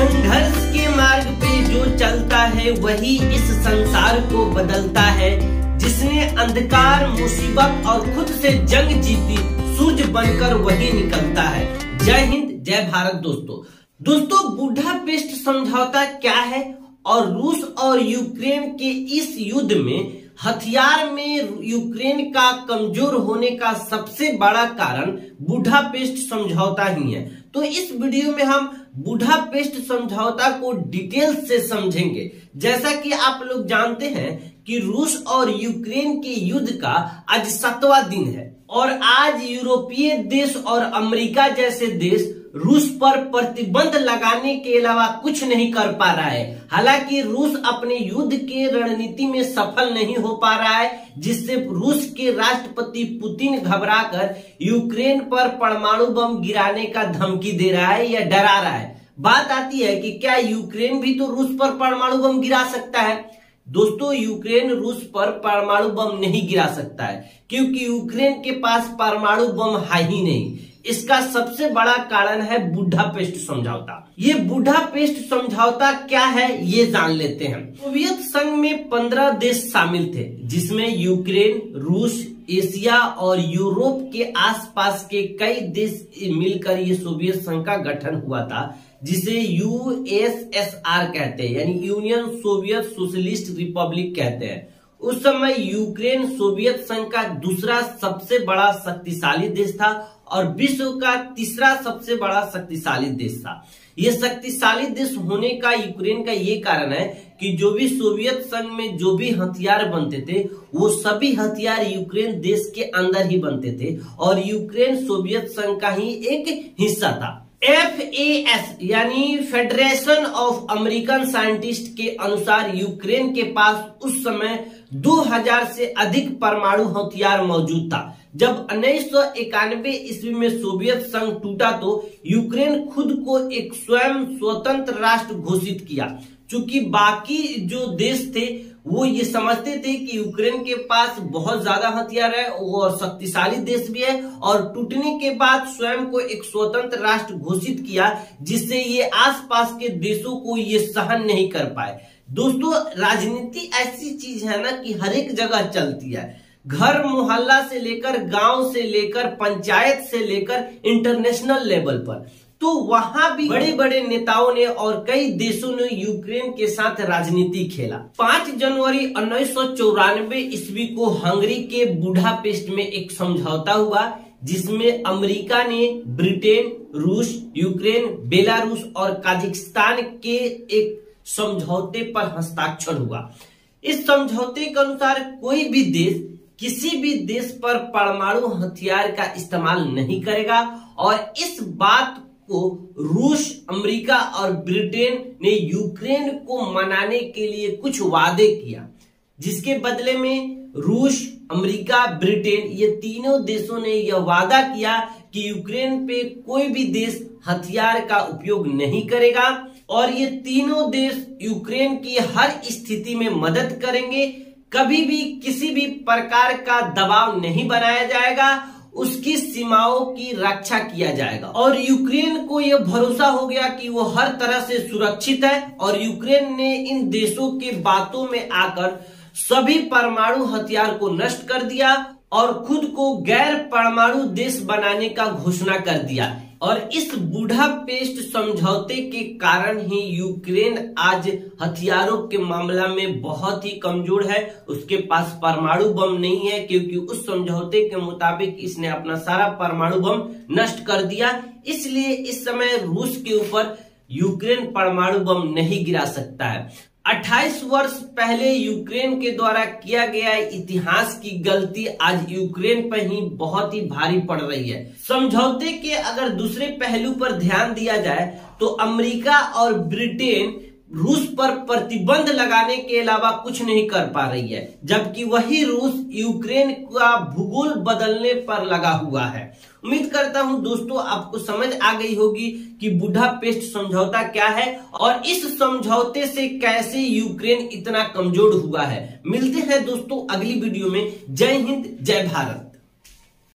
संघर्ष के मार्ग पे जो चलता है वही इस संसार को बदलता है। जिसने अंधकार, मुसीबत और खुद से जंग जीती, सूरज बनकर वही निकलता है। जय हिंद, जय भारत। दोस्तों बुडापेस्ट समझौता क्या है और रूस और यूक्रेन के इस युद्ध में हथियार में यूक्रेन का कमजोर होने का सबसे बड़ा कारण बुडापेस्ट समझौता ही है। तो इस वीडियो में हम बुडापेस्ट समझौता को डिटेल से समझेंगे। जैसा कि आप लोग जानते हैं कि रूस और यूक्रेन के युद्ध का आज 7वां दिन है और आज यूरोपीय देश और अमेरिका जैसे देश रूस पर प्रतिबंध लगाने के अलावा कुछ नहीं कर पा रहा है। हालांकि रूस अपने युद्ध के रणनीति में सफल नहीं हो पा रहा है, जिससे रूस के राष्ट्रपति पुतिन घबराकर यूक्रेन पर परमाणु बम गिराने का धमकी दे रहा है या डरा रहा है। बात आती है कि क्या यूक्रेन भी तो रूस पर परमाणु बम गिरा सकता है? दोस्तों यूक्रेन रूस पर परमाणु बम नहीं गिरा सकता है, क्योंकि यूक्रेन के पास परमाणु बम है ही नहीं। इसका सबसे बड़ा कारण है बुडापेस्ट समझौता। ये बुडापेस्ट समझौता क्या है ये जान लेते हैं। सोवियत संघ में 15 देश शामिल थे, जिसमें यूक्रेन, रूस, एशिया और यूरोप के आसपास के कई देश मिलकर ये सोवियत संघ का गठन हुआ था, जिसे यूएसएसआर कहते हैं, यानी यूनियन सोवियत सोशलिस्ट रिपब्लिक कहते हैं। उस समय यूक्रेन सोवियत संघ का दूसरा सबसे बड़ा शक्तिशाली देश था और विश्व का तीसरा सबसे बड़ा शक्तिशाली देश था। ये शक्तिशाली देश होने का यूक्रेन का ये कारण है कि जो भी सोवियत संघ में जो भी हथियार बनते थे वो सभी हथियार यूक्रेन देश के अंदर ही बनते थे और यूक्रेन सोवियत संघ का ही एक हिस्सा था। FAS यानी फेडरेशन ऑफ अमेरिकन साइंटिस्ट के अनुसार यूक्रेन के पास उस समय 2000 से अधिक परमाणु हथियार मौजूद था। जब 1991 ईस्वी में सोवियत संघ टूटा तो यूक्रेन खुद को एक स्वयं स्वतंत्र राष्ट्र घोषित किया। चूंकि बाकी जो देश थे वो ये समझते थे कि यूक्रेन के पास बहुत ज्यादा हथियार है और शक्तिशाली देश भी है, और टूटने के बाद स्वयं को एक स्वतंत्र राष्ट्र घोषित किया, जिससे ये आसपास के देशों को ये सहन नहीं कर पाए। दोस्तों राजनीति ऐसी चीज है ना कि हर एक जगह चलती है। घर मोहल्ला से लेकर गांव से लेकर पंचायत से लेकर इंटरनेशनल लेवल पर, तो वहां भी बड़े बड़े नेताओं ने और कई देशों ने यूक्रेन के साथ राजनीति खेला। 5 जनवरी 1994 ईस्वी को हंगरी के बुडापेस्ट में एक समझौता हुआ, जिसमें अमेरिका ने ब्रिटेन, रूस, यूक्रेन, बेलारूस और काजाकिस्तान के एक समझौते पर हस्ताक्षर हुआ। इस समझौते के अनुसार कोई भी देश किसी भी देश पर परमाणु हथियार का इस्तेमाल नहीं करेगा, और इस बात को रूस, अमेरिका और ब्रिटेन ने यूक्रेन को मनाने के लिए कुछ वादे किया, जिसके बदले में रूस, अमेरिका, ब्रिटेन ये तीनों देशों ने यह वादा किया कि यूक्रेन पे कोई भी देश हथियार का उपयोग नहीं करेगा और ये तीनों देश यूक्रेन की हर स्थिति में मदद करेंगे। कभी भी किसी भी प्रकार का दबाव नहीं बनाया जाएगा, उसकी सीमाओं की रक्षा किया जाएगा। और यूक्रेन को यह भरोसा हो गया कि वो हर तरह से सुरक्षित है, और यूक्रेन ने इन देशों के बातों में आकर सभी परमाणु हथियार को नष्ट कर दिया और खुद को गैर परमाणु देश बनाने का घोषणा कर दिया। और इस बुडापेस्ट समझौते के कारण ही यूक्रेन आज हथियारों के मामला में बहुत ही कमजोर है। उसके पास परमाणु बम नहीं है, क्योंकि उस समझौते के मुताबिक इसने अपना सारा परमाणु बम नष्ट कर दिया। इसलिए इस समय रूस के ऊपर यूक्रेन परमाणु बम नहीं गिरा सकता है। 28 वर्ष पहले यूक्रेन के द्वारा किया गया इतिहास की गलती आज यूक्रेन पर ही बहुत ही भारी पड़ रही है। समझौते के अगर दूसरे पहलू पर ध्यान दिया जाए तो अमेरिका और ब्रिटेन रूस पर प्रतिबंध लगाने के अलावा कुछ नहीं कर पा रही है, जबकि वही रूस यूक्रेन का भूगोल बदलने पर लगा हुआ है। उम्मीद करता हूं दोस्तों आपको समझ आ गई होगी कि बुडापेस्ट समझौता क्या है और इस समझौते से कैसे यूक्रेन इतना कमजोर हुआ है। मिलते हैं दोस्तों अगली वीडियो में। जय हिंद, जय भारत।